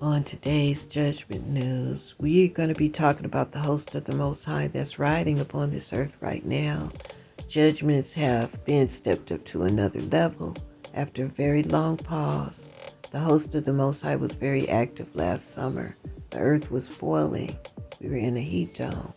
On today's Judgment News, we're going to be talking about the host of the Most High that's riding upon this earth right now. Judgments have been stepped up to another level after a very long pause. The host of the Most High was very active last summer. The earth was boiling. We were in a heat dome.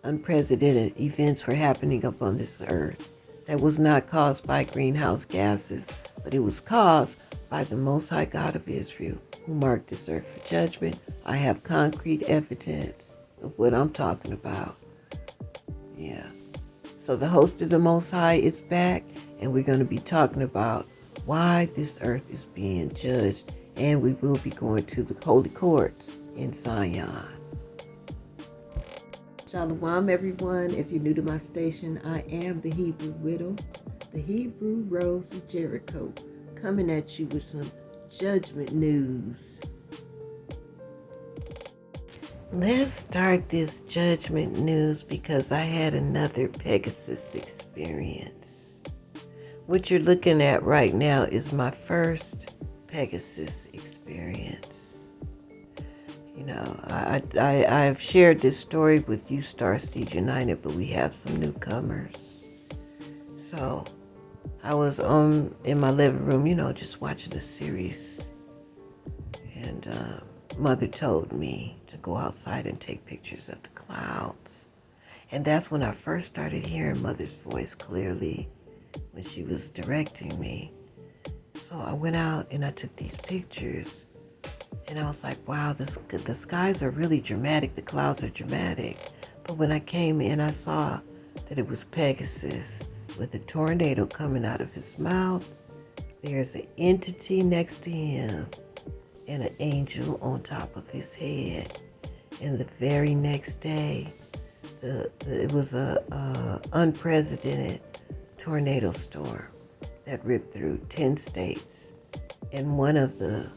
Unprecedented events were happening upon this earth that was not caused by greenhouse gases, but it was caused by the Most High God of Israel, who marked this earth for judgment. I have concrete evidence of what I'm talking about. Yeah. So the host of the Most High is back, and we're going to be talking about why this earth is being judged, and we will be going to the holy courts in Zion. Shalom, everyone. If you're new to my station, I am the Hebrew Widow, the Hebrew Rose of Jericho, coming at you with some judgment news. Let's start this judgment news because I had another Pegasus experience. What you're looking at right now is my first Pegasus experience. You know, I've shared this story with you, STARSEED United, but we have some newcomers. So I was in my living room, just watching a series. And Mother told me to go outside and take pictures of the clouds. And that's when I first started hearing Mother's voice clearly when she was directing me. So I went out and I took these pictures. And I was like, wow, the skies are really dramatic. The clouds are dramatic. But when I came in, I saw that it was Pegasus with a tornado coming out of his mouth. There's an entity next to him and an angel on top of his head. And the very next day, it was a unprecedented tornado storm that ripped through 10 states. And one of the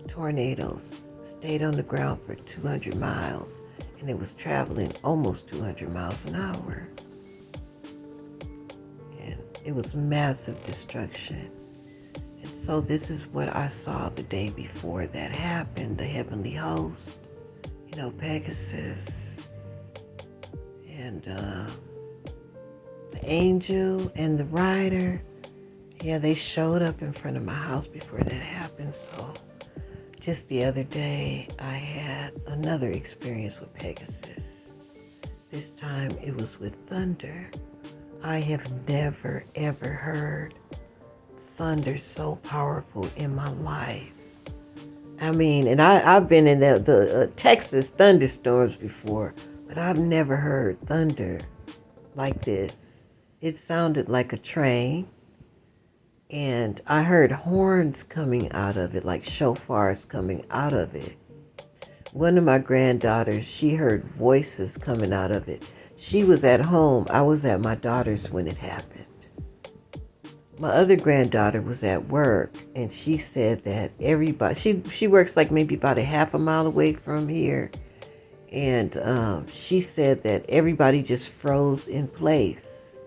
tornadoes stayed on the ground for 200 miles, and it was traveling almost 200 miles an hour. And it was massive destruction. And so this is what I saw the day before that happened. The heavenly host, Pegasus, and the angel and the rider. Yeah, they showed up in front of my house before that happened. So just the other day, I had another experience with Pegasus. This time it was with thunder. I have never, ever heard thunder so powerful in my life. I mean, and I've been in the Texas thunderstorms before, but I've never heard thunder like this. It sounded like a train. And I heard horns coming out of it, like shofars coming out of it. One of my granddaughters, she heard voices coming out of it. She was at home. I was at my daughter's when it happened. My other granddaughter was at work, and she said that everybody, she works like maybe about a half a mile away from here. And she said that everybody just froze in place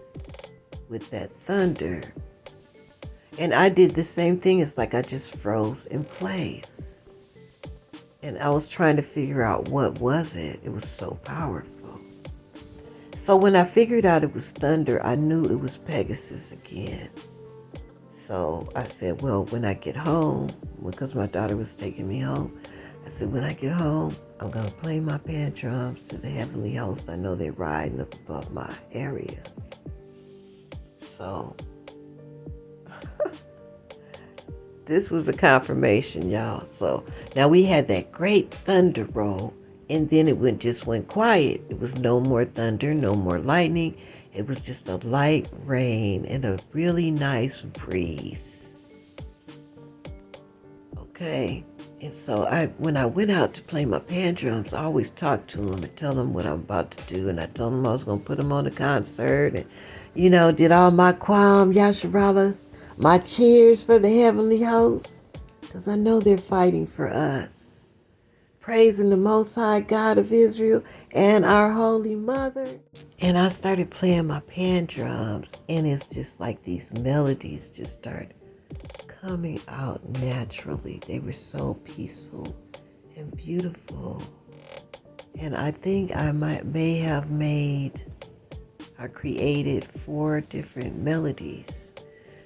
with that thunder. And I did the same thing. It's like I just froze in place. And I was trying to figure out what was it. It was so powerful. So when I figured out it was thunder, I knew it was Pegasus again. So I said, well, when I get home, because my daughter was taking me home, I said, when I get home, I'm going to play my pan drums to the heavenly host. I know they're riding up above my area. So this was a confirmation, y'all. So now we had that great thunder roll, and then it just went quiet. It was no more thunder, no more lightning. It was just a light rain and a really nice breeze. Okay. And so when I went out to play my pan drums, I always talk to them and tell them what I'm about to do. And I told them I was going to put them on the concert and, did all my Kwam Yasharalas, my cheers for the heavenly host, because I know they're fighting for us. Praising the Most High God of Israel and our Holy Mother. And I started playing my pan drums, and it's just like these melodies just start coming out naturally. They were so peaceful and beautiful. And I think I may have made or created 4 different melodies.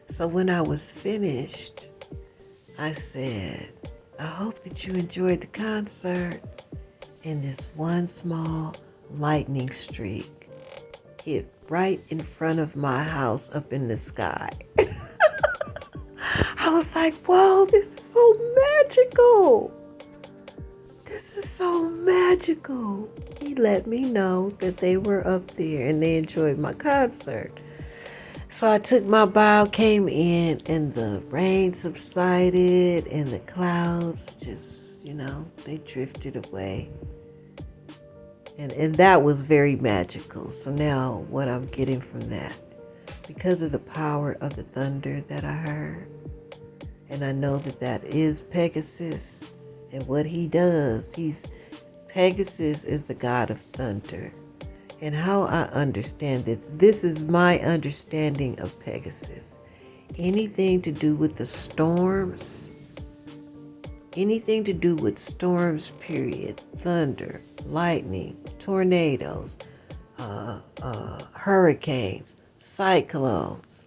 So when I was finished, I said, I hope that you enjoyed the concert. And this one small lightning streak hit right in front of my house up in the sky. I was like, whoa, this is so magical. This is so magical. He let me know that they were up there and they enjoyed my concert. So I took my bow, came in, and the rain subsided and the clouds just, they drifted away. And that was very magical. So now what I'm getting from that, because of the power of the thunder that I heard, and I know that is Pegasus, and what he does, Pegasus is the god of thunder. And how I understand this is my understanding of Pegasus. Anything to do with the storms, period, thunder, lightning, tornadoes, hurricanes, cyclones,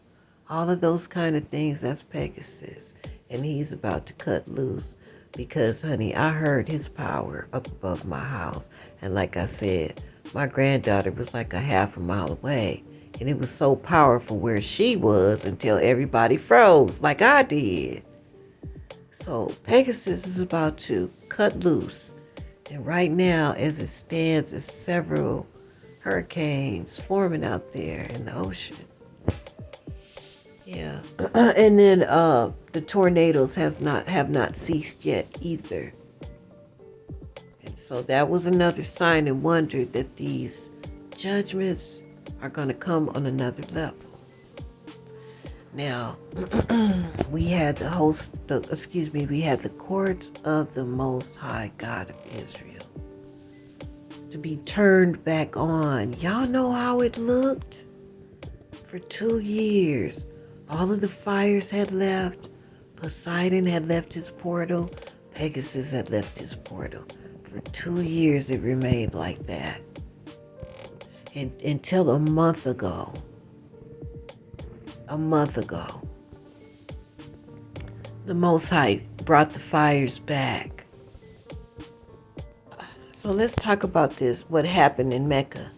all of those kind of things, that's Pegasus. And he's about to cut loose because, honey, I heard his power up above my house. And like I said, my granddaughter was like a half a mile away. And it was so powerful where she was until everybody froze like I did. So Pegasus is about to cut loose. And right now, as it stands, there's several hurricanes forming out there in the ocean. Yeah. And then the tornadoes have not ceased yet either. And so that was another sign and wonder that these judgments are going to come on another level. Now, we had the courts of the Most High God of Israel to be turned back on. Y'all know how it looked? For 2 years, all of the fires had left. Poseidon had left his portal. Pegasus had left his portal. For 2 years, it remained like that. And until a month ago, the Most High brought the fires back. So let's talk about this, what happened in Mecca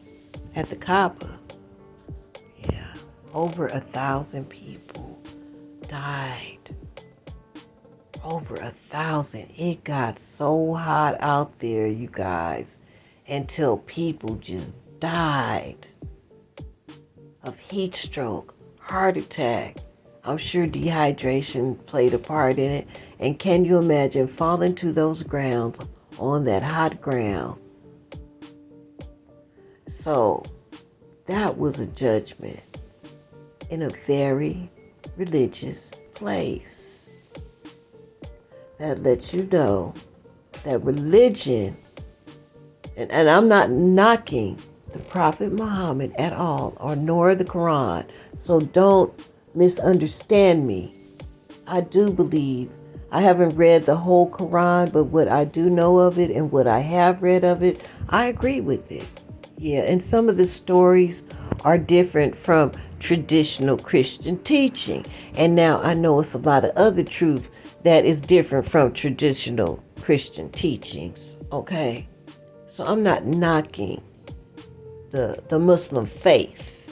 at the Kaaba. Yeah, over 1,000 people died. Over 1,000. It got so hot out there, you guys, until people just died of heat stroke, heart attack. I'm sure dehydration played a part in it. And can you imagine falling to those grounds on that hot ground? So that was a judgment in a very religious place. That lets you know that religion, and I'm not knocking the Prophet Muhammad at all, or nor the Quran. So don't misunderstand me. I do believe, I haven't read the whole Quran, but what I do know of it and what I have read of it, I agree with it. Yeah, and some of the stories are different from traditional Christian teaching. And now I know it's a lot of other truth that is different from traditional Christian teachings, okay? So I'm not knocking the Muslim faith.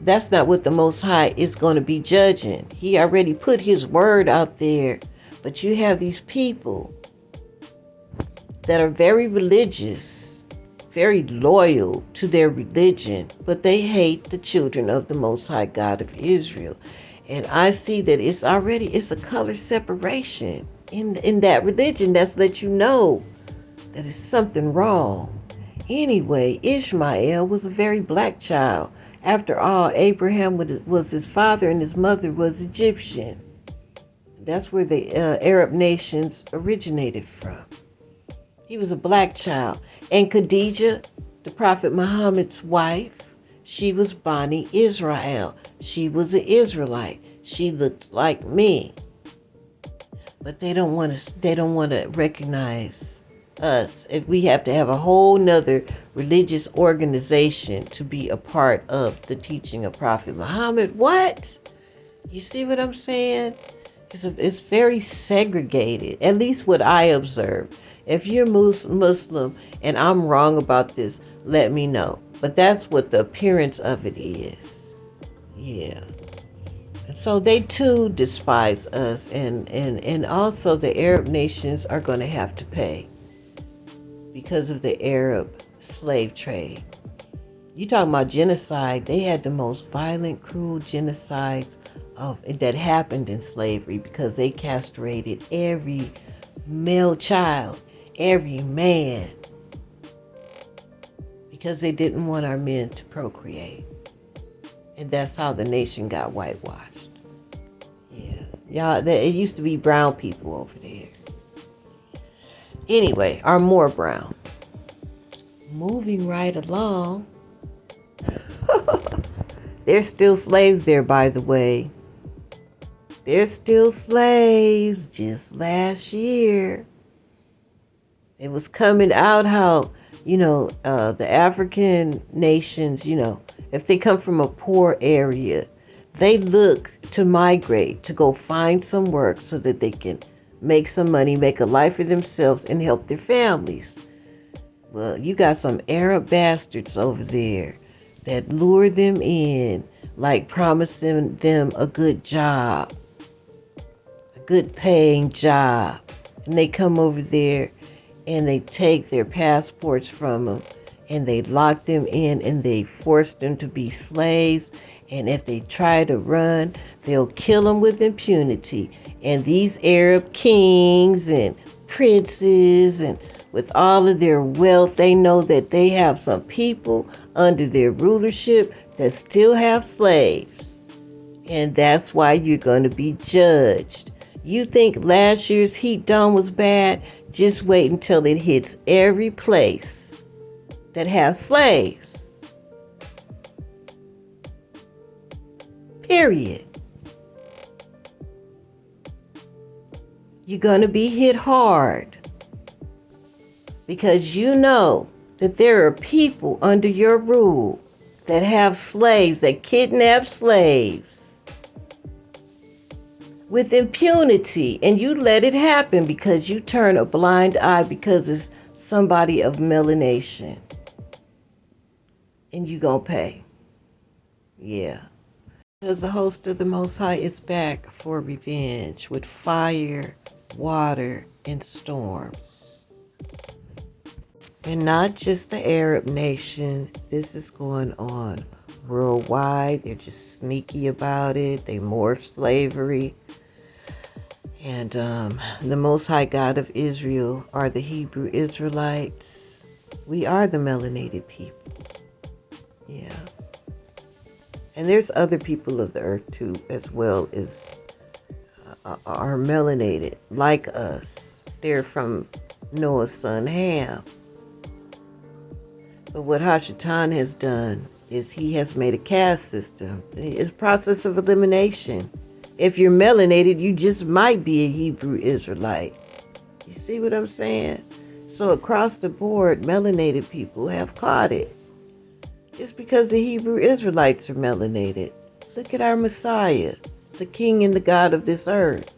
That's not what the Most High is going to be judging. He already put his word out there. But you have these people that are very religious, very loyal to their religion, but they hate the children of the Most High God of Israel. And I see that it's a color separation in that religion. That's let you know that it's something wrong. Anyway, Ishmael was a very black child. After all, Abraham was his father and his mother was Egyptian. That's where the Arab nations originated from. He was a black child. And Khadijah, the Prophet Muhammad's wife, she was Bani Israel. She was an Israelite. she looked like me. But they don't want to recognize us. If we have to have a whole nother religious organization to be a part of the teaching of Prophet Muhammad. What? You see what I'm saying? It's very segregated, at least what I observed. If you're Muslim and I'm wrong about this, let me know. But that's what the appearance of it is. Yeah. And so they too despise us, and also the Arab nations are going to have to pay because of the Arab slave trade. You talking about genocide? They had the most violent, cruel genocides that happened in slavery because they castrated every male child, every man, because they didn't want our men to procreate. And that's how the nation got whitewashed. Yeah. It used to be brown people over there. Anyway, or more brown. Moving right along. There's still slaves there, by the way. There's still slaves. Just last year, it was coming out how, the African nations, if they come from a poor area, they look to migrate, to go find some work so that they can make some money, make a life for themselves, and help their families. Well, you got some Arab bastards over there that lure them in, like promising them a good job, a good paying job. And they come over there and they take their passports from them and they lock them in and they force them to be slaves. And if they try to run, they'll kill them with impunity. And these Arab kings and princes and with all of their wealth, they know that they have some people under their rulership that still have slaves. And that's why you're going to be judged. You think last year's heat dome was bad? Just wait until it hits every place that has slaves. Period. You're going to be hit hard. Because you know that there are people under your rule that have slaves, that kidnap slaves with impunity, and you let it happen because you turn a blind eye because it's somebody of melanation. And you gonna pay. Yeah. Because the host of the Most High is back for revenge with fire, water, and storms. And not just the Arab nation. This is going on worldwide. They're just sneaky about it. They morph slavery. And the Most High God of Israel are the Hebrew Israelites. We are the melanated people. Yeah. And there's other people of the earth too, as well as are melanated, like us. They're from Noah's son Ham. But what Hashatan has done is he has made a caste system. It's a process of elimination. If you're melanated, you just might be a Hebrew Israelite. You see what I'm saying? So across the board, melanated people have caught it. It's because the Hebrew Israelites are melanated. Look at our Messiah, the King and the God of this earth.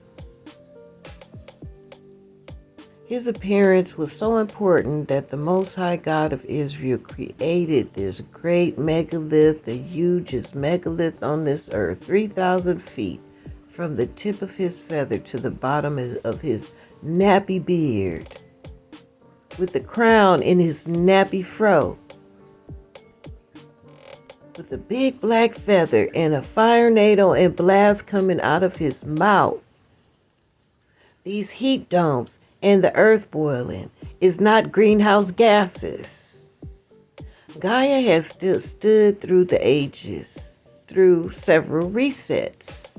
His appearance was so important that the Most High God of Israel created this great megalith, the hugest megalith on this earth, 3,000 feet, from the tip of his feather to the bottom of his nappy beard, with the crown in his nappy fro, with a big black feather and a fire tornado and blast coming out of his mouth. These heat domes and the earth boiling is not greenhouse gases. Gaia has still stood through the ages, through several resets.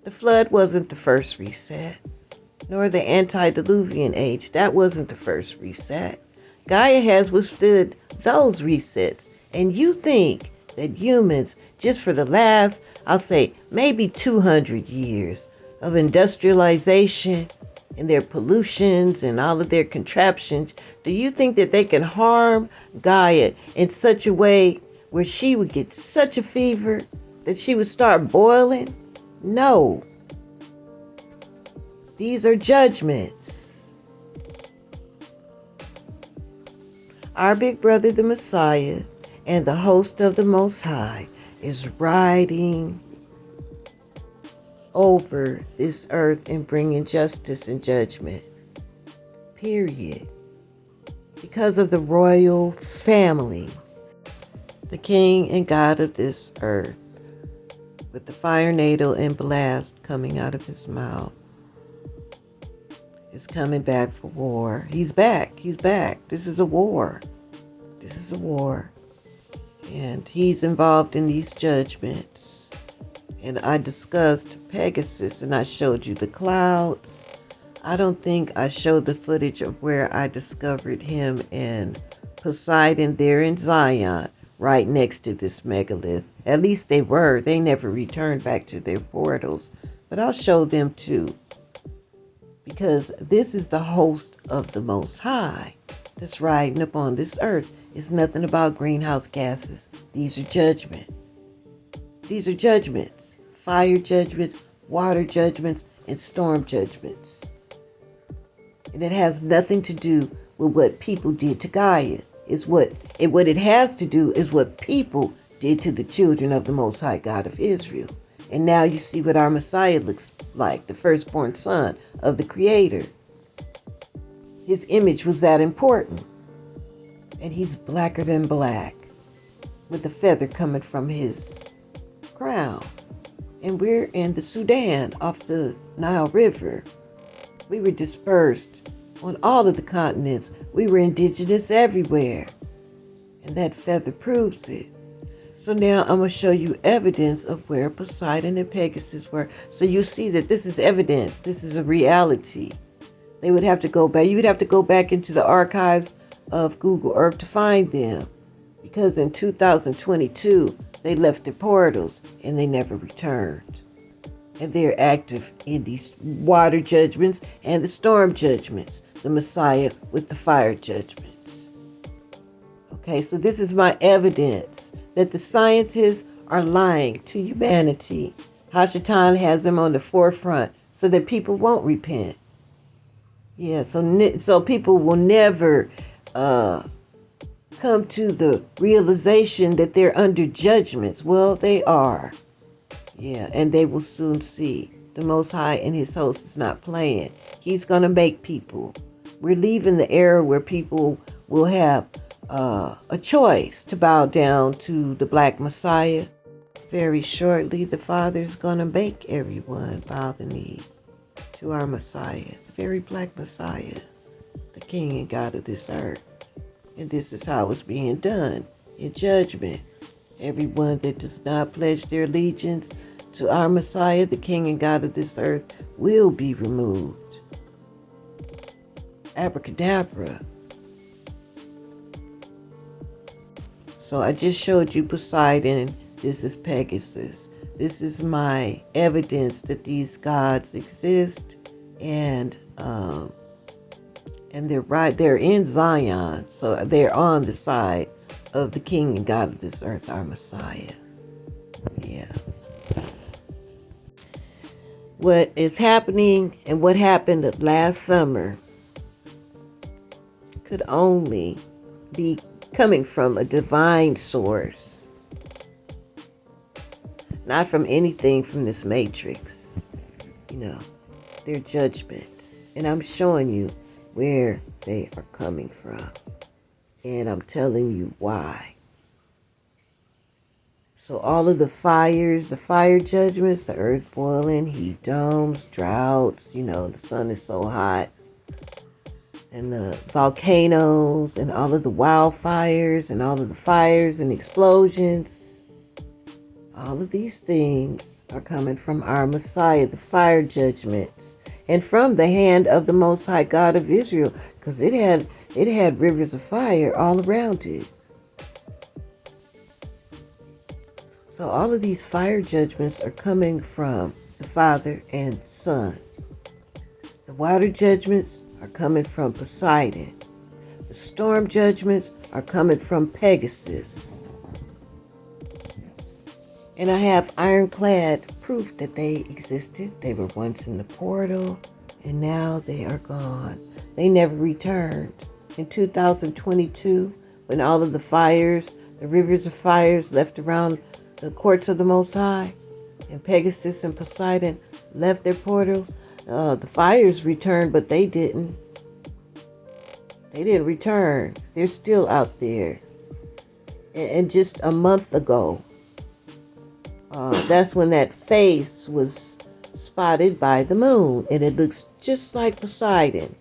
The flood wasn't the first reset, nor the antediluvian age. That wasn't the first reset. Gaia has withstood those resets. And you think that humans, just for the last, I'll say, maybe 200 years of industrialization and their pollutions and all of their contraptions, do you think that they can harm Gaia in such a way where she would get such a fever that she would start boiling? No. These are judgments. Our big brother, the Messiah, and the host of the Most High is riding over this earth and bringing justice and judgment. Period. Because of the royal family, the king and God of this earth, with the fire, natal, and blast coming out of his mouth, is coming back for war. He's back. He's back. This is a war. This is a war. And he's involved in these judgments. And I discussed Pegasus and I showed you the clouds. I don't think I showed the footage of where I discovered him and Poseidon there in Zion, right next to this megalith. At least they were. They never returned back to their portals. But I'll show them too. Because this is the host of the Most High that's riding upon this earth. It's nothing about greenhouse gases. These are judgment. These are judgments. Fire judgments, water judgments, and storm judgments. And it has nothing to do with what people did to Gaia. What it has to do is what people did to the children of the Most High God of Israel. And now you see what our Messiah looks like, the firstborn son of the Creator. His image was that important. And he's blacker than black, with a feather coming from his crown. And we're in the Sudan, off the Nile River. We were dispersed on all of the continents. We were indigenous everywhere. And that feather proves it. So now I'm going to show you evidence of where Poseidon and Pegasus were. So you see that this is evidence. This is a reality. They would have to go back. You would have to go back into the archives of Google Earth to find them. Because in 2022, they left their portals and they never returned. And they're active in these water judgments and the storm judgments. The Messiah with the fire judgments. Okay, so this is my evidence that the scientists are lying to humanity. Hashatan has them on the forefront so that people won't repent. Yeah, so people will never come to the realization that they're under judgments. Well, they are. Yeah, and they will soon see. The Most High and his host is not playing. He's going to make people. We're leaving the era where people will have a choice to bow down to the Black Messiah. Very shortly, the Father's going to make everyone bow the knee to our Messiah, the very Black Messiah, the King and God of this earth. And this is how it's being done in judgment. Everyone that does not pledge their allegiance to our Messiah, the King and God of this earth, will be removed. Abracadabra. So I just showed you Poseidon. This is Pegasus. This is my evidence that these gods exist, and they're in Zion, so they're on the side of the King and God of this earth, our Messiah. Yeah. What is happening and what happened last summer could only be coming from a divine source, not from anything from this matrix. They're judgments, and I'm showing you where they are coming from, and I'm telling you why. So all of the fires, the fire judgments, the earth boiling, heat domes, droughts, the sun is so hot, and the volcanoes, and all of the wildfires, and all of the fires and explosions, all of these things are coming from our Messiah, the fire judgments, and from the hand of the Most High God of Israel, because it had rivers of fire all around it. So all of these fire judgments are coming from the Father and Son. The water judgments are coming from Poseidon. The storm judgments are coming from Pegasus. And I have ironclad proof that they existed. They were once in the portal, and now they are gone. They never returned. In 2022, when all of the fires, the rivers of fires left around the courts of the Most High, and Pegasus and Poseidon left their portals, the fires returned, but they didn't. They didn't return. They're still out there. And just a month ago, that's when that face was spotted by the moon, and it looks just like Poseidon.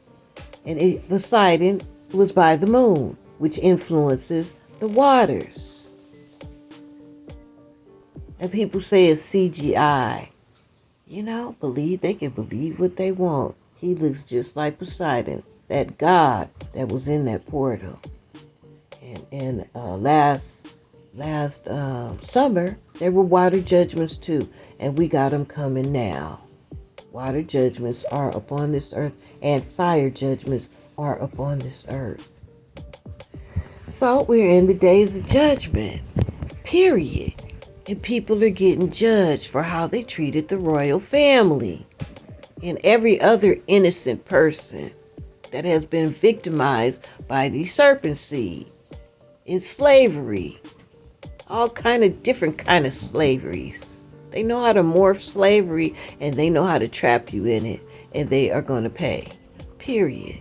And Poseidon was by the moon, which influences the waters. And people say it's CGI. You know, they can believe what they want. He looks just like Poseidon, that god that was in that portal. And last summer, there were water judgments too, and we got them coming now. Water judgments are upon this earth, and fire judgments are upon this earth. So we're in the days of judgment, period. And people are getting judged for how they treated the royal family and every other innocent person that has been victimized by the serpent seed in slavery. All kind of different kind of slaveries. They know how to morph slavery, and they know how to trap you in it, and they are going to pay. Period.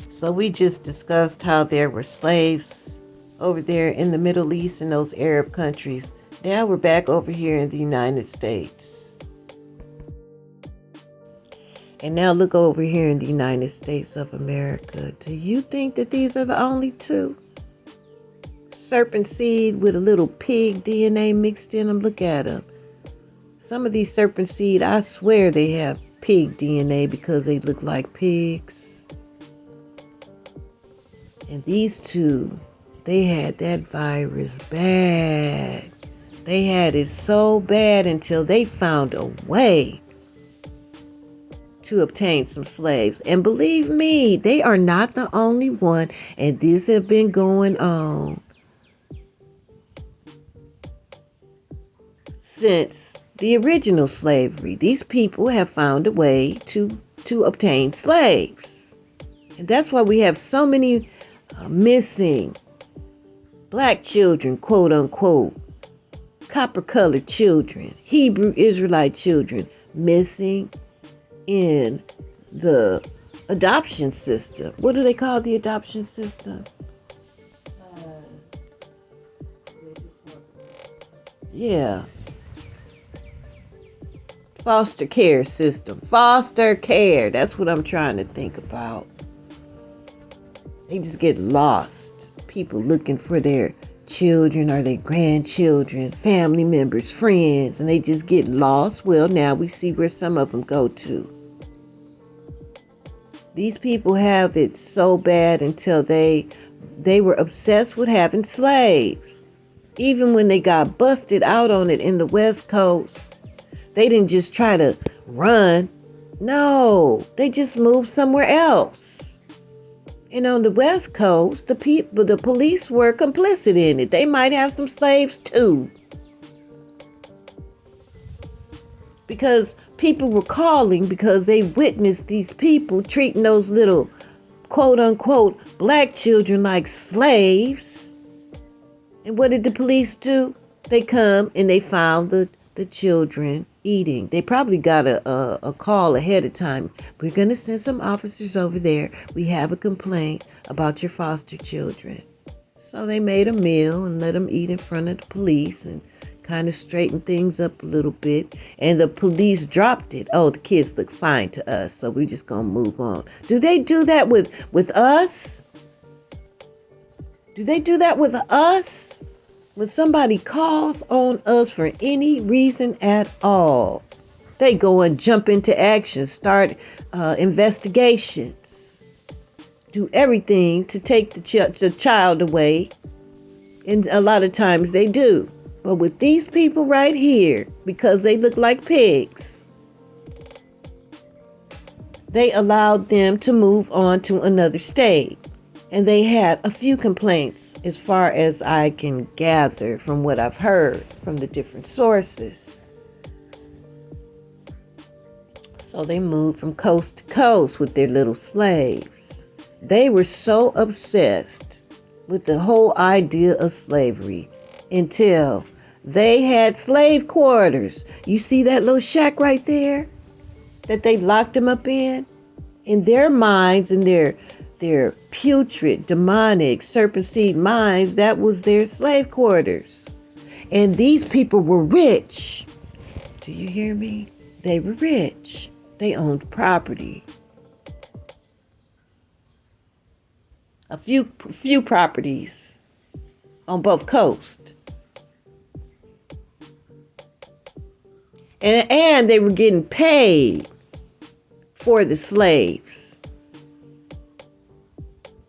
So we just discussed how there were slaves over there in the Middle East and those Arab countries. Now we're back over here in the United States. And now look over here in the United States of America. Do you think that these are the only two? Serpent seed with a little pig DNA mixed in them. Look at them. Some of these serpent seed, I swear they have pig DNA because they look like pigs. And these two, they had that virus bad. They had it so bad until they found a way to obtain some slaves. And believe me, they are not the only one. And this has been going on since the original slavery. These people have found a way to obtain slaves. And that's why we have so many missing black children, quote unquote, copper-colored children, Hebrew Israelite children missing in the adoption system. What do they call the adoption system? Yeah. Foster care system. Foster care. That's what I'm trying to think about. They just get lost. People looking for their children or their grandchildren, family members, friends, and they just get lost. Well, now we see where some of them go to. These people have it so bad until they were obsessed with having slaves. Even when they got busted out on it in the West Coast, they didn't just try to run. No, they just moved somewhere else. And on the West Coast, the police were complicit in it. They might have some slaves too. Because people were calling because they witnessed these people treating those little quote unquote black children like slaves. And what did the police do? They come and they found the children eating. They probably got a call ahead of time. We're going to send some officers over there. We have a complaint about your foster children. So they made a meal and let them eat in front of the police and kind of straightened things up a little bit. And the police dropped it. Oh, the kids look fine to us, so we're just going to move on. Do they do that with us? Do they do that with us? When somebody calls on us for any reason at all, they go and jump into action, start investigations, do everything to take the child away And a lot of times they do. But with these people right here, because they look like pigs, they allowed them to move on to another state. And they had a few complaints, as far as I can gather from what I've heard from the different sources. So they moved from coast to coast with their little slaves. They were so obsessed with the whole idea of slavery until they had slave quarters. You see that little shack right there that they locked them up in? In their minds, in their putrid, demonic, serpent seed minds, that was their slave quarters. And these people were rich. Do you hear me? They were rich. They owned property. A few properties on both coasts. And they were getting paid for the slaves.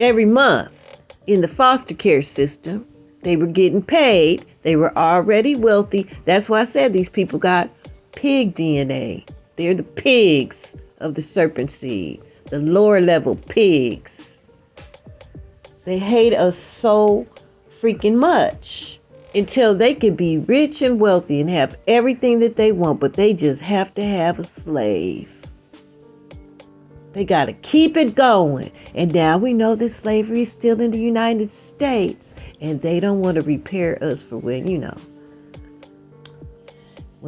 Every month in the foster care system, they were getting paid. They were already wealthy. That's why I said these people got pig DNA. They're the pigs of the serpent seed, the lower level pigs. They hate us so freaking much until they can be rich and wealthy and have everything that they want, but they just have to have a slave. They got to keep it going. And now we know that slavery is still in the United States, and they don't want to repair us for when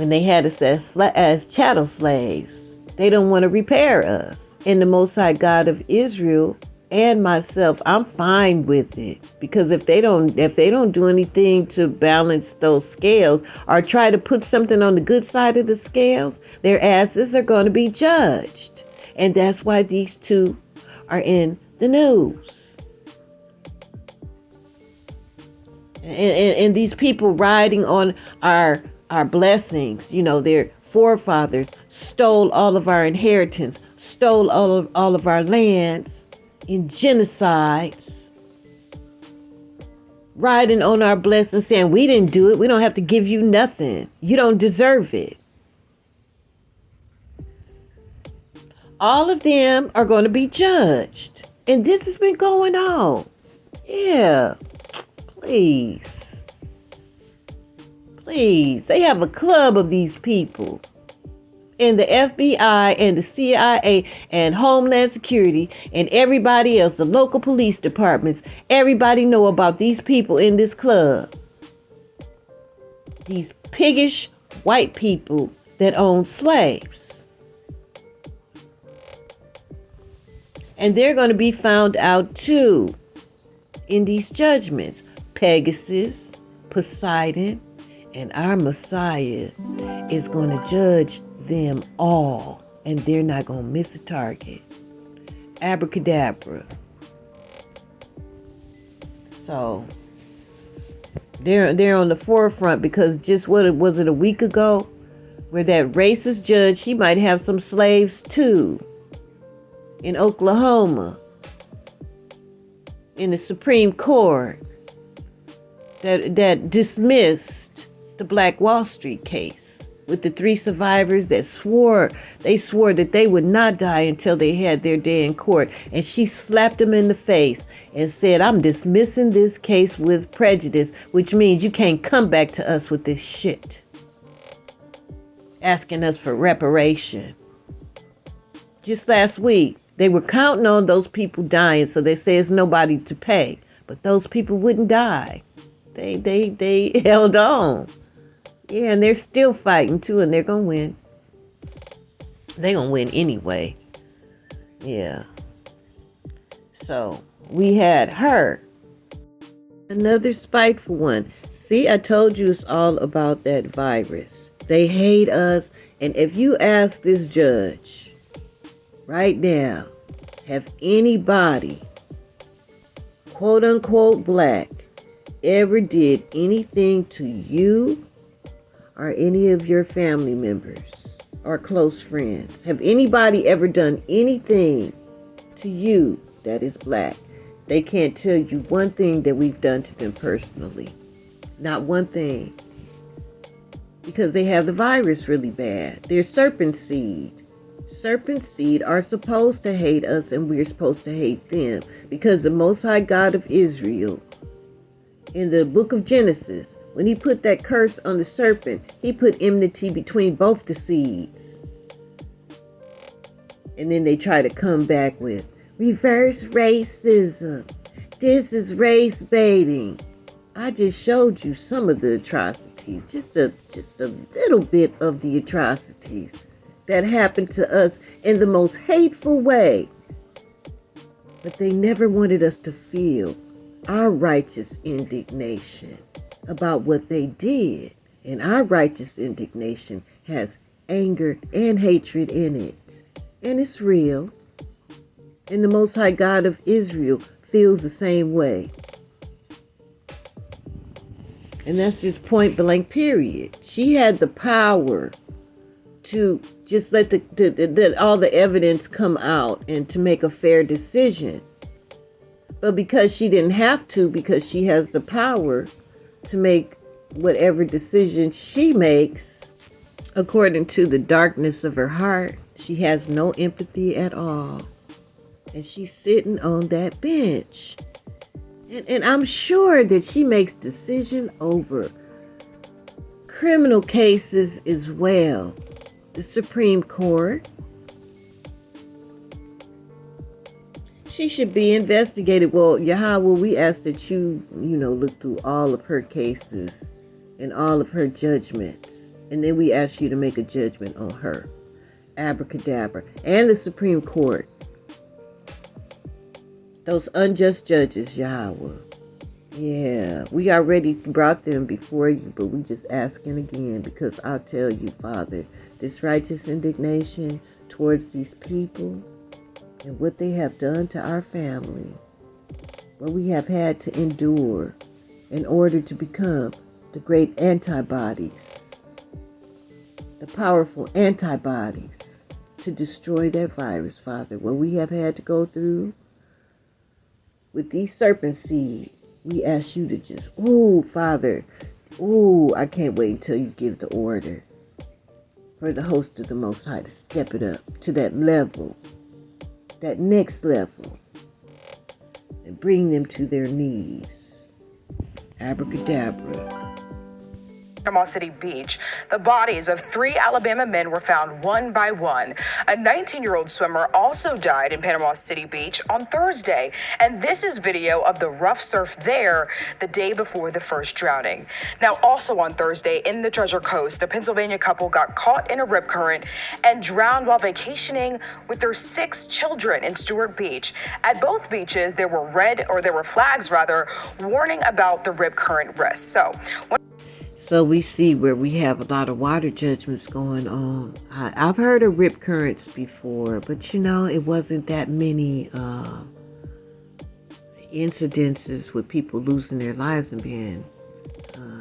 they had us as chattel slaves. They don't want to repair us. And the Most High God of Israel and myself, I'm fine with it, because if they don't do anything to balance those scales or try to put something on the good side of the scales, their asses are going to be judged. And that's why these two are in the news. And these people riding on our blessings, their forefathers stole all of our inheritance, stole all of our lands in genocides, riding on our blessings, saying we didn't do it, we don't have to give you nothing, you don't deserve it. All of them are going to be judged. And this has been going on. Yeah. Please. They have a club of these people. And the FBI and the CIA and Homeland Security and everybody else, the local police departments, everybody know about these people in this club. These piggish white people that own slaves. And they're going to be found out too in these judgments. Pegasus, Poseidon, and our Messiah is going to judge them all. And they're not going to miss a target. Abracadabra. So they're on the forefront, because just was it a week ago where that racist judge, she might have some slaves too. In Oklahoma, in the Supreme Court, that dismissed the Black Wall Street case with the 3 survivors that swore that they would not die until they had their day in court. And she slapped them in the face and said, I'm dismissing this case with prejudice, which means you can't come back to us with this shit, asking us for reparation. Just last week, they were counting on those people dying, so they say it's nobody to pay. But those people wouldn't die. They held on. Yeah, and they're still fighting too, and they're going to win. They're going to win anyway. Yeah. So, we had her. Another spiteful one. See, I told you it's all about that virus. They hate us. And if you ask this judge right now, have anybody, quote unquote black, ever did anything to you or any of your family members or close friends? Have anybody ever done anything to you that is black? They can't tell you one thing that we've done to them personally. Not one thing. Because they have the virus really bad. They're serpent seed. Serpent seed are supposed to hate us, and we're supposed to hate them. Because the Most High God of Israel, in the book of Genesis, when he put that curse on the serpent, he put enmity between both the seeds. And then they try to come back with reverse racism. This is race baiting. I just showed you some of the atrocities, just a little bit of the atrocities that happened to us in the most hateful way. But they never wanted us to feel our righteous indignation about what they did. And our righteous indignation has anger and hatred in it. And it's real. And the Most High God of Israel feels the same way. And that's just point blank, period. She had the power to just let all the evidence come out and to make a fair decision. But because she didn't have to, because she has the power to make whatever decision she makes, according to the darkness of her heart, she has no empathy at all. And she's sitting on that bench. And I'm sure that she makes decision over criminal cases as well. The Supreme Court. She should be investigated. Well, YAHAWAH, we ask that you look through all of her cases and all of her judgments. And then we ask you to make a judgment on her. Abracadabra. And the Supreme Court. Those unjust judges, YAHAWAH. Yeah, we already brought them before you, but we just asking again, because I'll tell you, Father, this righteous indignation towards these people and what they have done to our family, what we have had to endure in order to become the great antibodies, the powerful antibodies to destroy that virus, Father, what we have had to go through with these serpent seed. We ask you to just, Father, I can't wait until you give the order for the host of the Most High to step it up to that level, that next level, and bring them to their knees. Abracadabra. Panama City Beach, the bodies of 3 Alabama men were found one by one. A 19-year-old swimmer also died in Panama City Beach on Thursday, and this is video of the rough surf there the day before the first drowning. Now, also on Thursday in the Treasure Coast, a Pennsylvania couple got caught in a rip current and drowned while vacationing with their 6 children in Stewart Beach. At both beaches, there were flags warning about the rip current risk. So we see where we have a lot of water judgments going on. I've heard of rip currents before, but it wasn't that many incidences with people losing their lives and being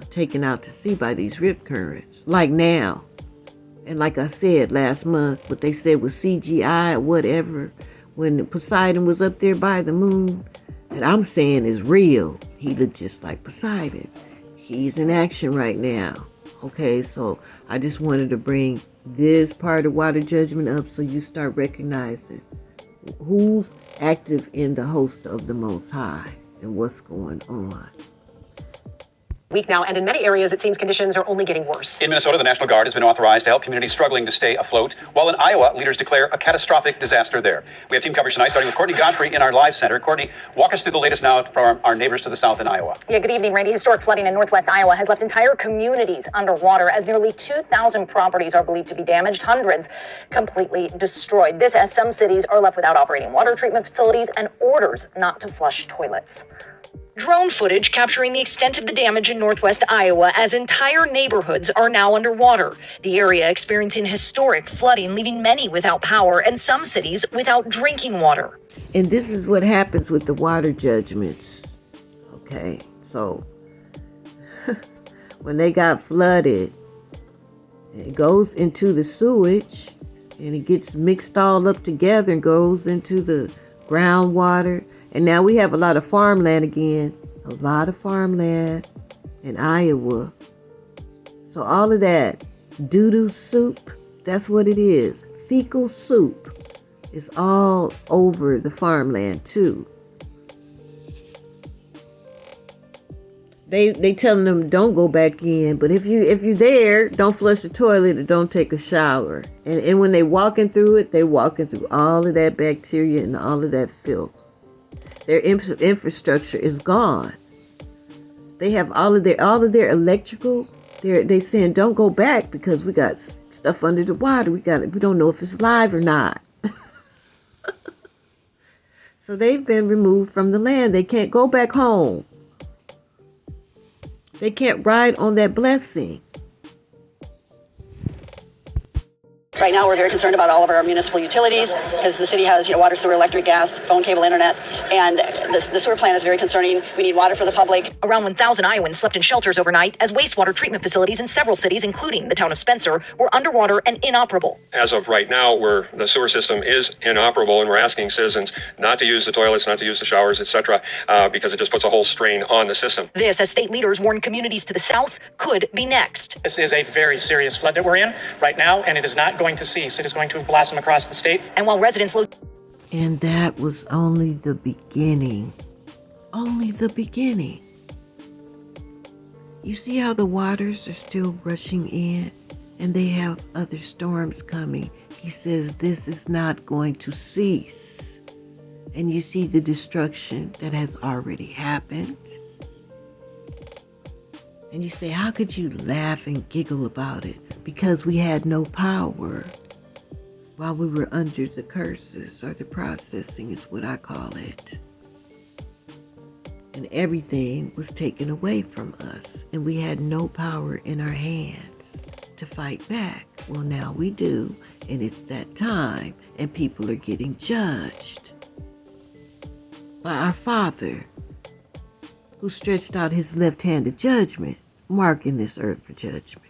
taken out to sea by these rip currents. Like now. And like I said last month, what they said was CGI or whatever, when Poseidon was up there by the moon, that I'm saying is real. He looked just like Poseidon. He's in action right now. Okay, so I just wanted to bring this part of water judgment up so you start recognizing who's active in the host of the Most High and what's going on. Week now, and in many areas, it seems conditions are only getting worse. In Minnesota, the National Guard has been authorized to help communities struggling to stay afloat, while in Iowa, leaders declare a catastrophic disaster there. We have team coverage tonight, starting with Courtney Godfrey in our live center. Courtney, walk us through the latest now from our neighbors to the south in Iowa. Yeah, good evening, Randy. Historic flooding in northwest Iowa has left entire communities underwater, as nearly 2,000 properties are believed to be damaged, hundreds completely destroyed. This as some cities are left without operating water treatment facilities and orders not to flush toilets. Drone footage capturing the extent of the damage in northwest Iowa as entire neighborhoods are now underwater. The area experiencing historic flooding, leaving many without power and some cities without drinking water. And this is what happens with the water judgments. Okay, so when they got flooded, it goes into the sewage and it gets mixed all up together and goes into the groundwater. And now we have a lot of farmland again. A lot of farmland in Iowa. So all of that doo-doo soup, that's what it is. Fecal soup is all over the farmland too. They telling them don't go back in, but if you're there, don't flush the toilet or don't take a shower. And when they walking through it, they walking through all of that bacteria and all of that filth. Their infrastructure is gone. They have all of their electrical. They saying don't go back because we got stuff under the water. We don't know if it's live or not. So they've been removed from the land. They can't go back home. They can't ride on that blessing. Right now, we're very concerned about all of our municipal utilities because the city has, water, sewer, electric, gas, phone, cable, internet, and the sewer plant is very concerning. We need water for the public. Around 1,000 Iowans slept in shelters overnight as wastewater treatment facilities in several cities, including the town of Spencer, were underwater and inoperable. As of right now, the sewer system is inoperable, and we're asking citizens not to use the toilets, not to use the showers, etc., because it just puts a whole strain on the system. This, as state leaders warn communities to the south, could be next. This is a very serious flood that we're in right now, and it is not going to cease. It is going to blossom across the state. And while residents And that was only the beginning. Only the beginning. You see how the waters are still rushing in and they have other storms coming. He says this is not going to cease. And you see the destruction that has already happened. And you say, how could you laugh and giggle about it? Because we had no power while we were under the curses, or the processing is what I call it. And everything was taken away from us, and we had no power in our hands to fight back. Well, now we do, and it's that time, and people are getting judged by our Father, who stretched out his left hand of judgment, marking this earth for judgment.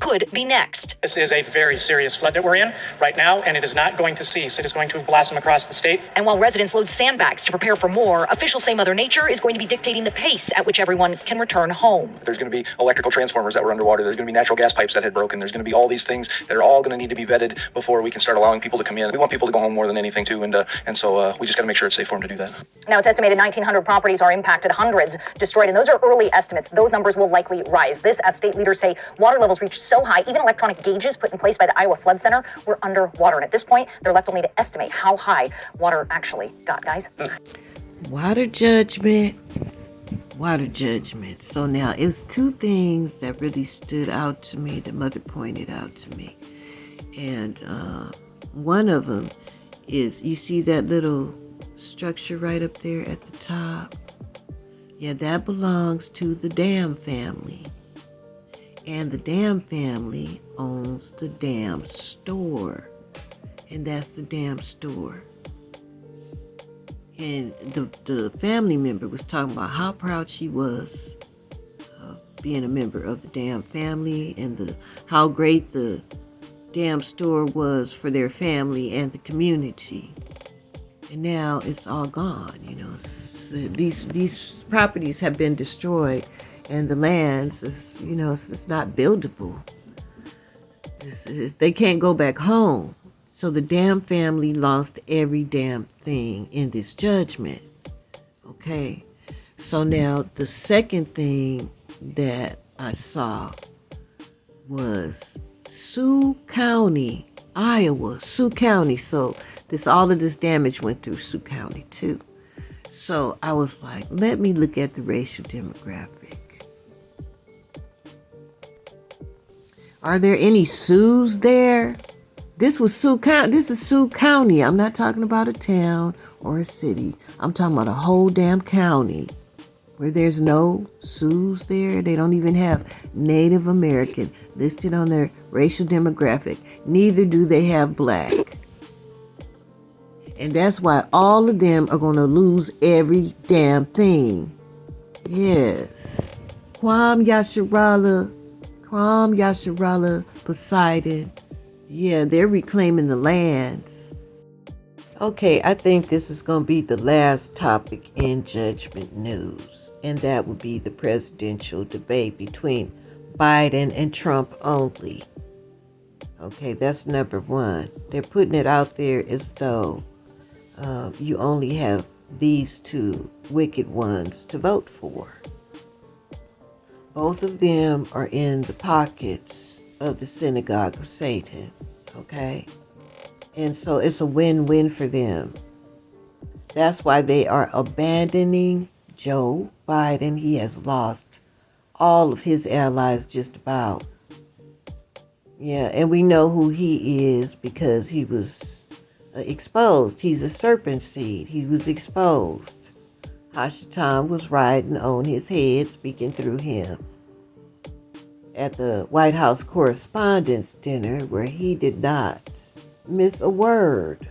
could be next. This is a very serious flood that we're in right now, and it is not going to cease. It is going to blossom across the state. And while residents load sandbags to prepare for more, officials say Mother Nature is going to be dictating the pace at which everyone can return home. There's going to be electrical transformers that were underwater. There's going to be natural gas pipes that had broken. There's going to be all these things that are all going to need to be vetted before we can start allowing people to come in. We want people to go home more than anything, too, and so we just got to make sure it's safe for them to do that. Now, it's estimated 1,900 properties are impacted, hundreds destroyed, and those are early estimates. Those numbers will likely rise. This, as state leaders say, water levels reached so high, even electronic gauges put in place by the Iowa Flood Center were underwater. And at this point, they're left only to estimate how high water actually got, guys. Water judgment. Water judgment. So now, it was two things that really stood out to me, that Mother pointed out to me. And one of them is, you see that little structure right up there at the top? Yeah, that belongs to the Dam family. And the Dam family owns the Dam store. And that's the Dam store. And the family member was talking about how proud she was of being a member of the Dam family, and how great the Dam store was for their family and the community. And now it's all gone, you know. These properties have been destroyed, and the lands is, you know, it's not buildable. They can't go back home. So the Dam family lost every damn thing in this judgment. Okay. So now the second thing that I saw was Sioux County, Iowa, Sioux County. So all of this damage went through Sioux County too. So I was like, let me look at the racial demographic. Are there any Sioux there? This was Sioux County. This is Sioux County. I'm not talking about a town or a city. I'm talking about a whole damn county where there's no Sioux there. They don't even have Native American listed on their racial demographic. Neither do they have black. And that's why all of them are going to lose every damn thing. Yes. Kwam Yasharala, Poseidon. Yeah, they're reclaiming the lands. Okay, I think this is going to be the last topic in Judgment News, and that would be the presidential debate between Biden and Trump only. Okay, that's number one. They're putting it out there as though you only have these two wicked ones to vote for. Both of them are in the pockets of the synagogue of Satan, okay? And so it's a win-win for them. That's why they are abandoning Joe Biden. He has lost all of his allies just about. Yeah, and we know who he is because he was exposed. He's a serpent seed. He was exposed. Hashatan was riding on his head, speaking through him at the White House Correspondents' Dinner, where he did not miss a word.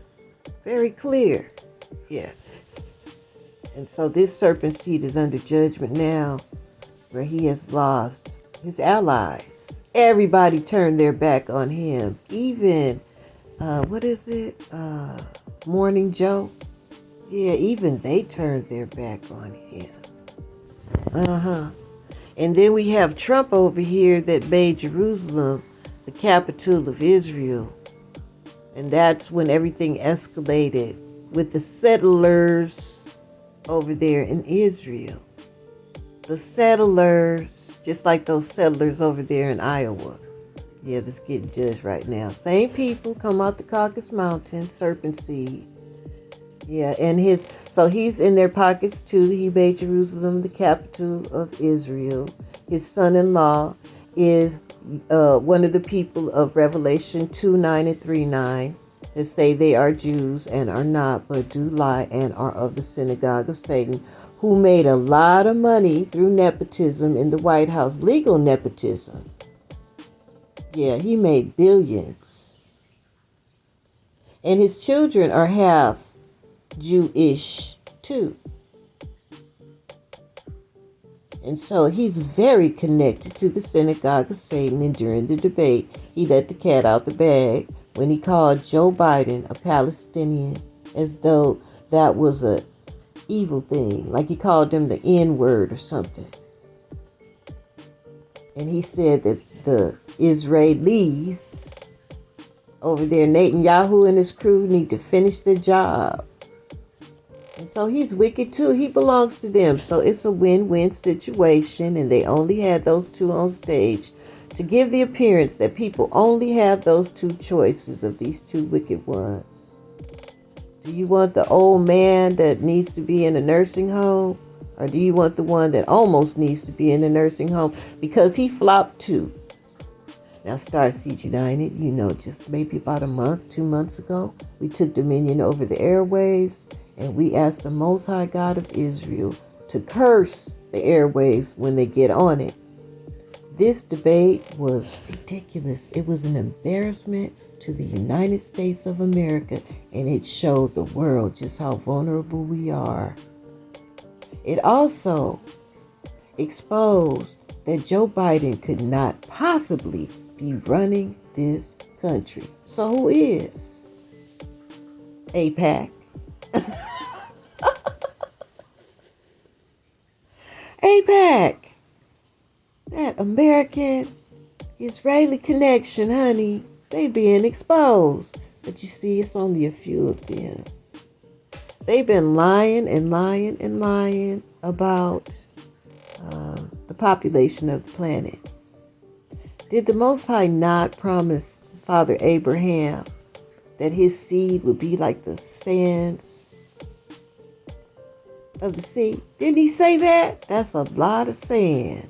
Very clear. Yes. And so this serpent seed is under judgment now, where he has lost his allies. Everybody turned their back on him. Even, Morning Joe? Yeah, even they turned their back on him. And then we have Trump over here that made Jerusalem the capital of Israel. And that's when everything escalated with the settlers over there in Israel. The settlers, just like those settlers over there in Iowa. Yeah, that's getting judged right now. Same people come out the Caucasus Mountain, serpent seed. Yeah, and so he's in their pockets too. He made Jerusalem the capital of Israel. His son-in-law is one of the people of Revelation 2:9 and 3:9 that say they are Jews and are not, but do lie and are of the synagogue of Satan, who made a lot of money through nepotism in the White House, legal nepotism. Yeah, he made billions. And his children are half Jewish too. And so he's very connected to the synagogue of Satan, and during the debate, he let the cat out the bag when he called Joe Biden a Palestinian, as though that was a evil thing, like he called him the N-word or something. And he said that the Israelis over there, Netanyahu and his crew, need to finish the job. And so he's wicked too. He belongs to them. So it's a win-win situation. And they only had those two on stage to give the appearance that people only have those two choices of these two wicked ones. Do you want the old man that needs to be in a nursing home? Or do you want the one that almost needs to be in a nursing home because he flopped too? Now, STARSEED United, just maybe about a month, 2 months ago, we took dominion over the airwaves, and we asked the Most High God of Israel to curse the airwaves when they get on it. This debate was ridiculous. It was an embarrassment to the United States of America, and it showed the world just how vulnerable we are. It also exposed that Joe Biden could not possibly be running this country. So who is? AIPAC. AIPAC. That American Israeli connection, honey, they being exposed. But you see, it's only a few of them. They've been lying and lying and lying about the population of the planet. Did the Most High not promise Father Abraham that his seed would be like the sands of the sea? Didn't he say that? That's a lot of sand.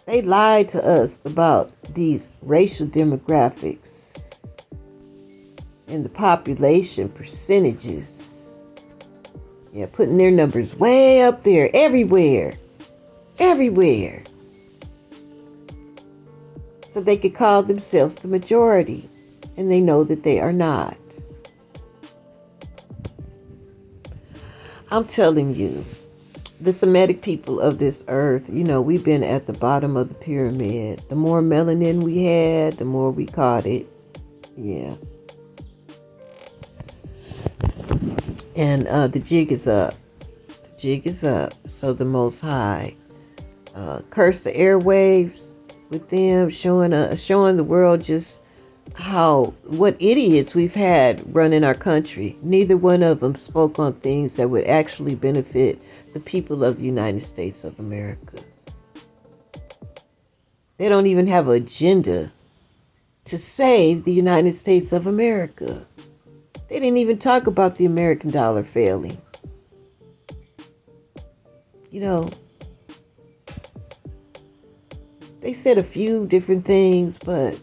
They lied to us about these racial demographics and the population percentages. Yeah, putting their numbers way up there, everywhere. Everywhere. So they could call themselves the majority. And they know that they are not. I'm telling you, the Semitic people of this earth, we've been at the bottom of the pyramid. The more melanin we had, the more we caught it. Yeah. And the jig is up. The jig is up. So the Most High cursed the airwaves with them, showing the world just what idiots we've had running our country. Neither one of them spoke on things that would actually benefit the people of the United States of America. They don't even have an agenda to save the United States of America. They didn't even talk about the American dollar failing. You know, they said a few different things, but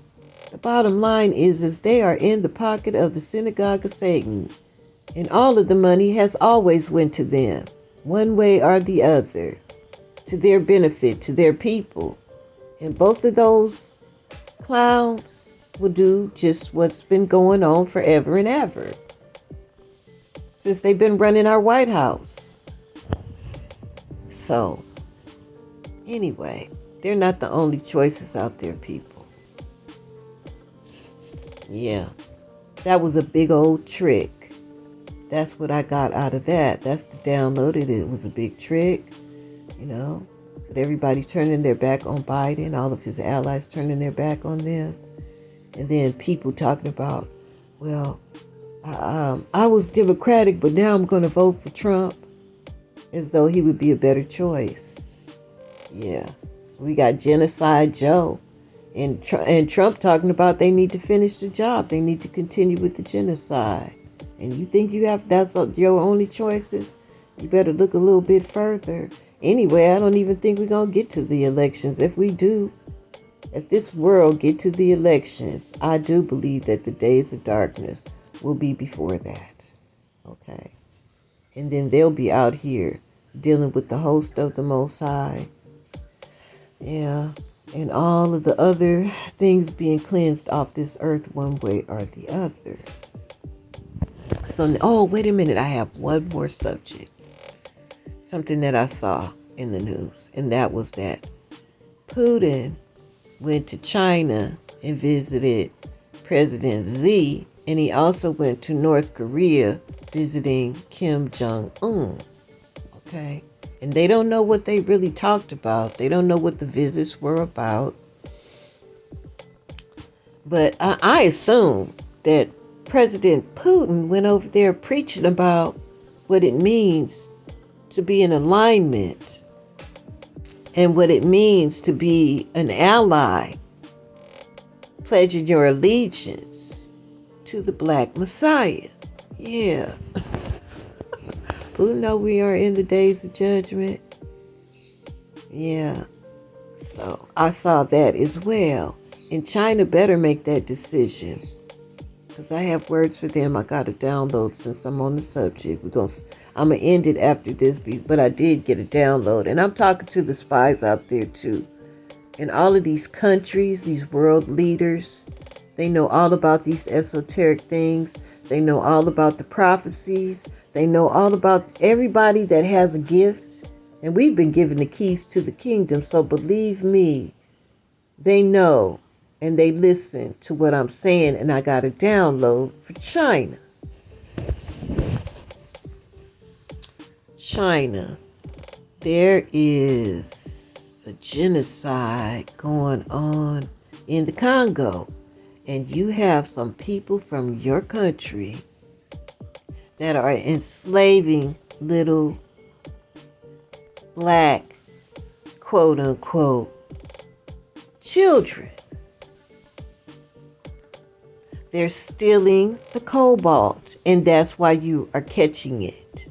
the bottom line is they are in the pocket of the synagogue of Satan, and all of the money has always went to them, one way or the other, to their benefit, to their people. And both of those clowns will do just what's been going on forever and ever, since they've been running our White House. So, anyway, they're not the only choices out there, people. Yeah, that was a big old trick. That's what I got out of that. That's the download. It was a big trick, you know. But everybody turning their back on Biden, all of his allies turning their back on them. And then people talking about, well, I was Democratic, but now I'm going to vote for Trump, as though he would be a better choice. Yeah. So we got Genocide Joe and Trump talking about they need to finish the job. They need to continue with the genocide. And you think that's your only choices? You better look a little bit further. Anyway, I don't even think we're going to get to the elections. If we do, if this world get to the elections, I do believe that the days of darkness will be before that. Okay. And then they'll be out here dealing with the host of the Most High. Yeah. And all of the other things being cleansed off this earth one way or the other. So, wait a minute. I have one more subject. Something that I saw in the news. And that was that Putin went to China and visited President Xi. And he also went to North Korea visiting Kim Jong-un. Okay. And they don't know what they really talked about. They don't know what the visits were about. But I assume that President Putin went over there preaching about what it means to be in alignment and what it means to be an ally, pledging your allegiance to the Black Messiah. Yeah. Putin know we are in the days of judgment. Yeah. So I saw that as well. And China better make that decision, because I have words for them. I got to download since I'm on the subject. I'm going to end it after this, but I did get a download. And I'm talking to the spies out there too. And all of these countries, these world leaders, they know all about these esoteric things. They know all about the prophecies. They know all about everybody that has a gift. And we've been given the keys to the kingdom. So believe me, they know and they listen to what I'm saying. And I got a download for China. China. There is a genocide going on in the Congo. And you have some people from your country that are enslaving little black, quote unquote, children. They're stealing the cobalt, and that's why you are catching it.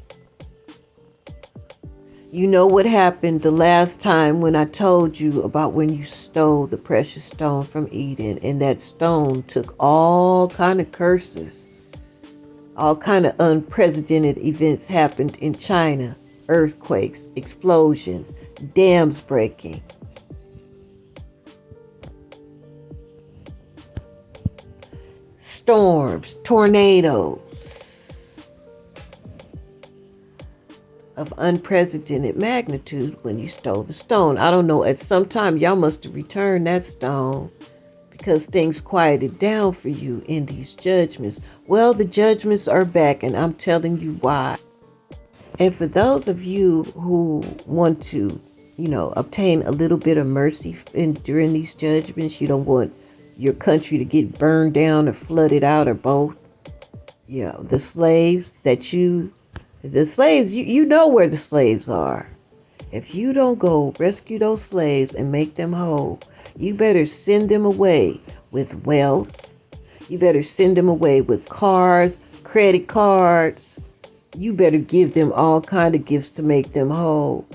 You know what happened the last time when I told you about when you stole the precious stone from Eden, and that stone took all kind of curses. All kind of unprecedented events happened in China. Earthquakes, explosions, dams breaking. Storms, tornadoes of unprecedented magnitude when you stole the stone. I don't know, at some time y'all must have returned that stone, because things quieted down for you in these judgments. Well, the judgments are back, and I'm telling you why. And for those of you who want to, obtain a little bit of mercy during these judgments, you don't want your country to get burned down or flooded out or both. Yeah, the slaves, you know where the slaves are. If you don't go rescue those slaves and make them whole, you better send them away with wealth. You better send them away with cars, credit cards. You better give them all kind of gifts to make them whole.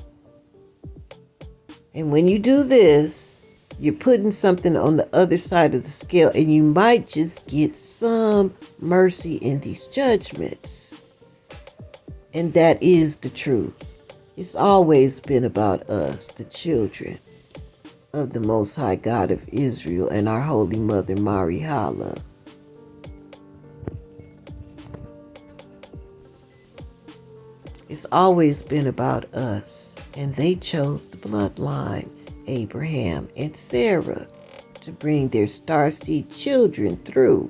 And when you do this, you're putting something on the other side of the scale, and you might just get some mercy in these judgments. And that is the truth. It's always been about us, the children of the Most High God of Israel and our Holy Mother, YAHAWAH. It's always been about us, and they chose the bloodline, Abraham and Sarah, to bring their starseed children through.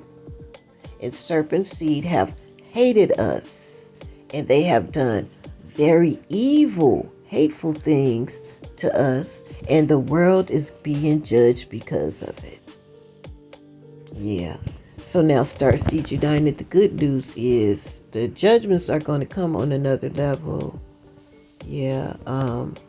And serpent seed have hated us, and they have done very evil, hateful things to us, and the world is being judged because of it. Yeah. So now Starseed United, the good news is the judgments are going to come on another level. Yeah,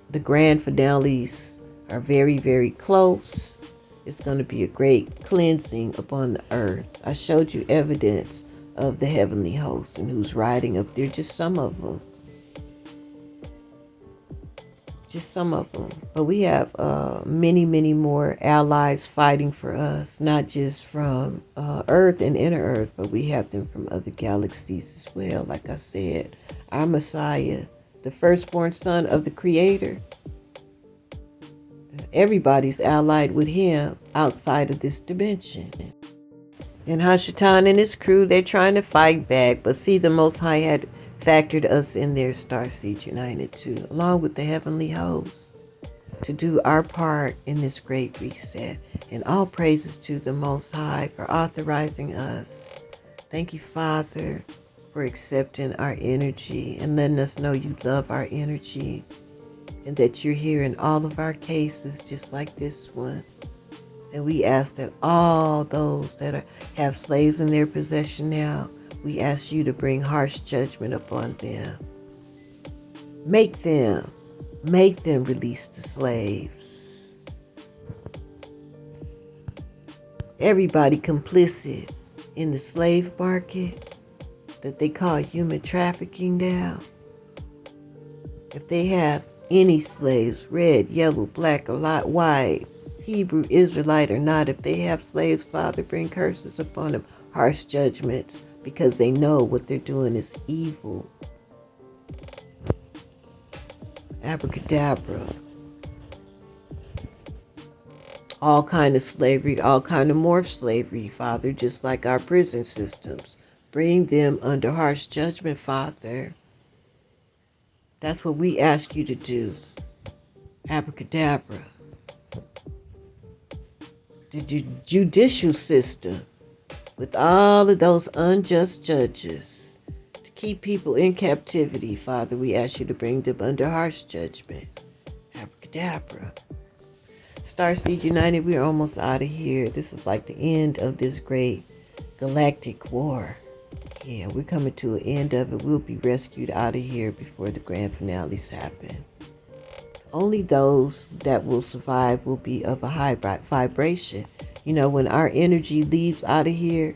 the grand finales are very, very close. It's going to be a great cleansing upon the earth. I showed you evidence of the heavenly hosts and who's riding up there, just some of them. Just some of them. But we have many, many more allies fighting for us, not just from Earth and inner Earth, but we have them from other galaxies as well. Like I said, our Messiah, the firstborn son of the Creator, everybody's allied with him outside of this dimension. And Hashatan and his crew, they're trying to fight back, but see, the Most High had factored us in their Starseed United too, along with the heavenly hosts, to do our part in this great reset. And all praises to the Most High for authorizing us. Thank you, Father, for accepting our energy and letting us know you love our energy and that you're here in all of our cases, just like this one. And we ask that all those that have slaves in their possession now, we ask you to bring harsh judgment upon them. Make them release the slaves. Everybody complicit in the slave market that they call human trafficking now. If they have any slaves, red, yellow, black, or white, Hebrew Israelite or not, if they have slaves, Father, bring curses upon them, harsh judgments, because they know what they're doing is evil. Abracadabra. All kind of slavery, all kind of morph slavery, Father, just like our prison systems. Bring them under harsh judgment, Father. That's what we ask you to do. Abracadabra. The judicial system, with all of those unjust judges, to keep people in captivity, Father, we ask you to bring them under harsh judgment. Abracadabra. Starseed United, we're almost out of here. This is like the end of this great galactic war. Yeah, we're coming to an end of it. We'll be rescued out of here before the grand finales happen. Only those that will survive will be of a high vibration. You know, when our energy leaves out of here,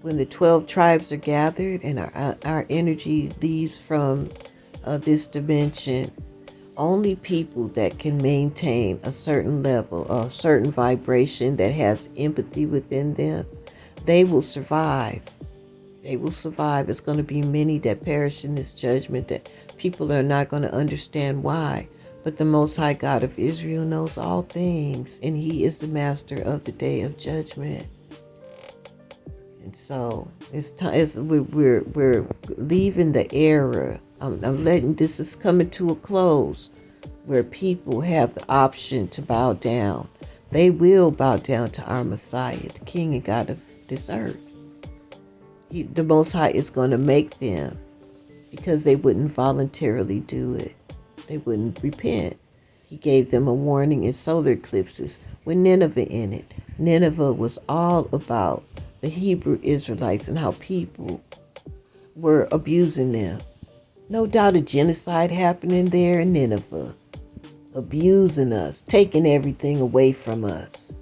when the 12 tribes are gathered and our energy leaves from this dimension, only people that can maintain a certain level, a certain vibration that has empathy within them, they will survive. They will survive. It's going to be many that perish in this judgment that people are not going to understand why. But the Most High God of Israel knows all things, and He is the master of the day of judgment. And so it's time. We're leaving the era. I'm letting this is coming to a close, where people have the option to bow down, They will bow down to our Messiah, the King and God of this earth. The Most High is going to make them, because they wouldn't voluntarily do it. They wouldn't repent. He gave them a warning in solar eclipses with Nineveh in it. Nineveh was all about the Hebrew Israelites and how people were abusing them. No doubt a genocide happening there in Nineveh. Abusing us, taking everything away from us.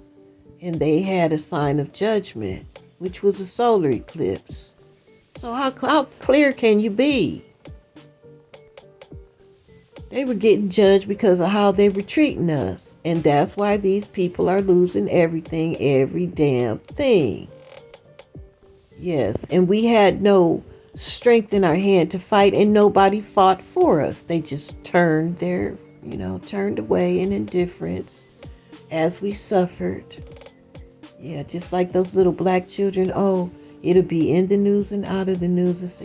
And they had a sign of judgment, which was a solar eclipse. So how clear can you be? They were getting judged because of how they were treating us. And that's why these people are losing everything, every damn thing. Yes, and we had no strength in our hand to fight, and nobody fought for us. They just turned away in indifference as we suffered. Yeah, just like those little black children. Oh, it'll be in the news and out of the news,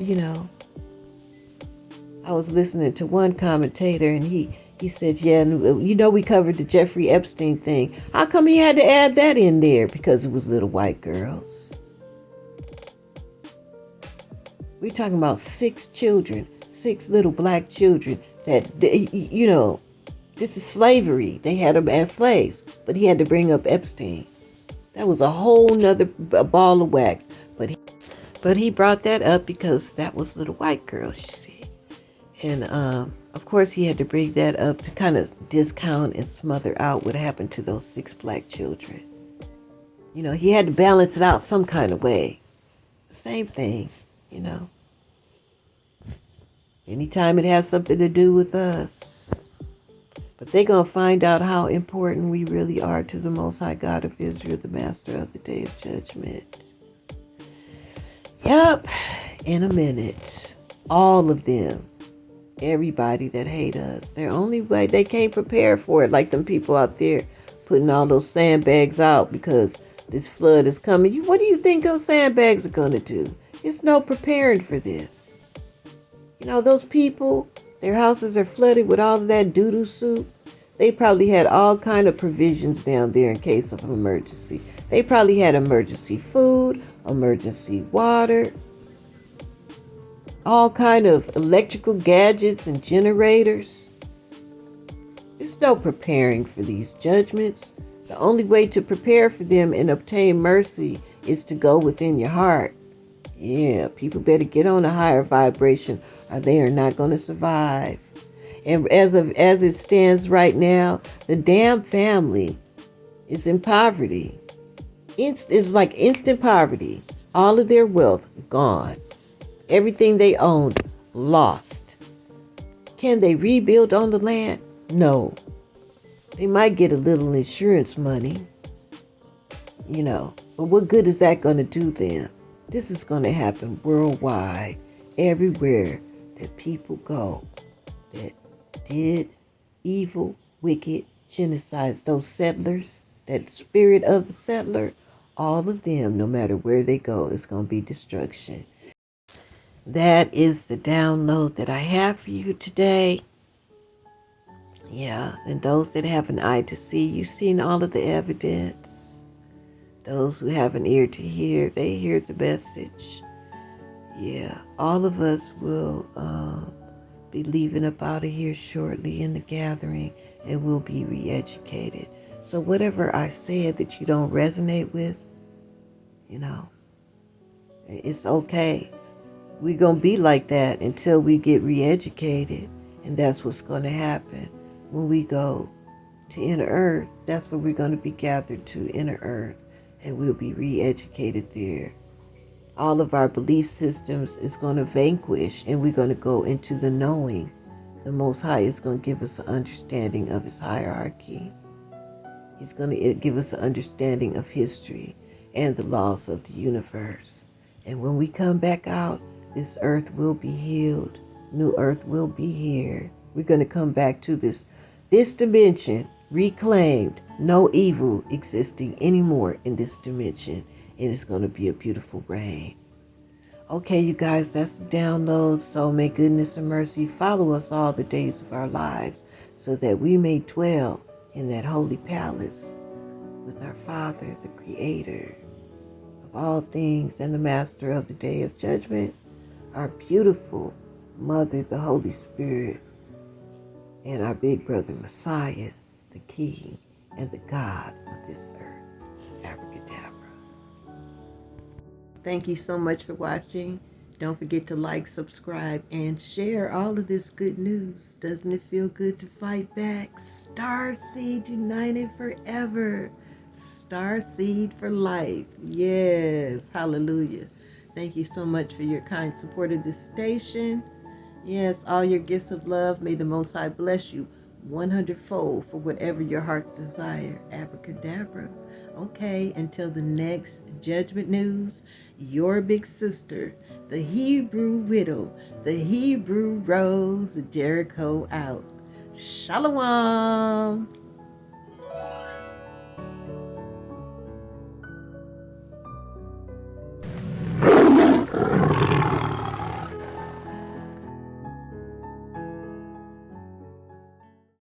I was listening to one commentator, and he said, yeah, we covered the Jeffrey Epstein thing. How come he had to add that in there? Because it was little white girls. We're talking about 6 children, 6 little black children that, this is slavery. They had them as slaves, but he had to bring up Epstein. That was a whole nother ball of wax. But he brought that up because that was little white girls, you see. And, of course, he had to bring that up to kind of discount and smother out what happened to those 6 black children. He had to balance it out some kind of way. Same thing, Anytime it has something to do with us. But they're going to find out how important we really are to the Most High God of Israel, the Master of the Day of Judgment. Yep, in a minute. All of them. Everybody that hate us. Their only way, they can't prepare for it, like them people out there putting all those sandbags out because this flood is coming. What do you think those sandbags are going to do? It's no preparing for this. Those people, their houses are flooded with all of that doo-doo soup. They probably had all kind of provisions down there in case of an emergency. They probably had emergency food, emergency water, all kind of electrical gadgets and generators. There's no preparing for these judgments. The only way to prepare for them and obtain mercy is to go within your heart. Yeah, people better get on a higher vibration or they are not going to survive. And as it stands right now, the damn family is in poverty. It's like instant poverty. All of their wealth gone. Everything they owned, lost. Can they rebuild on the land? No. They might get a little insurance money, but what good is that going to do them? This is going to happen worldwide, everywhere that people go that did evil, wicked genocides. Those settlers, that spirit of the settler, all of them, no matter where they go, it's going to be destruction. That is the download that I have for you today. Yeah, and those that have an eye to see, you've seen all of the evidence. Those who have an ear to hear, they hear the message. Yeah, all of us will be leaving up out of here shortly in the gathering, and we'll be re-educated. So whatever I said that you don't resonate with, it's okay. We're going to be like that until we get re-educated. And that's what's going to happen when we go to inner earth. That's where we're going to be gathered to, inner earth. And we'll be re-educated there. All of our belief systems is going to vanquish. And we're going to go into the knowing. The Most High is going to give us an understanding of His hierarchy. He's going to give us an understanding of history and the laws of the universe. And when we come back out, this earth will be healed. New earth will be here. We're going to come back to this dimension, reclaimed. No evil existing anymore in this dimension. And it's going to be a beautiful reign. Okay, you guys, that's the download. So may goodness and mercy follow us all the days of our lives so that we may dwell in that holy palace with our Father, the Creator of all things and the Master of the Day of Judgment, our beautiful Mother, the Holy Spirit, and our big brother Messiah, the King and the God of this earth. Abracadabra. Thank you so much for watching. Don't forget to like, subscribe, and share all of this good news. Doesn't it feel good to fight back? Starseed united forever. Starseed for life. Yes. Hallelujah. Thank you so much for your kind support of this station. Yes, all your gifts of love, may the Most High bless you 100-fold for whatever your heart's desire. Abracadabra. Okay, until the next judgment news, your big sister, the Hebrew widow, the Hebrew rose, Jericho out. Shalom.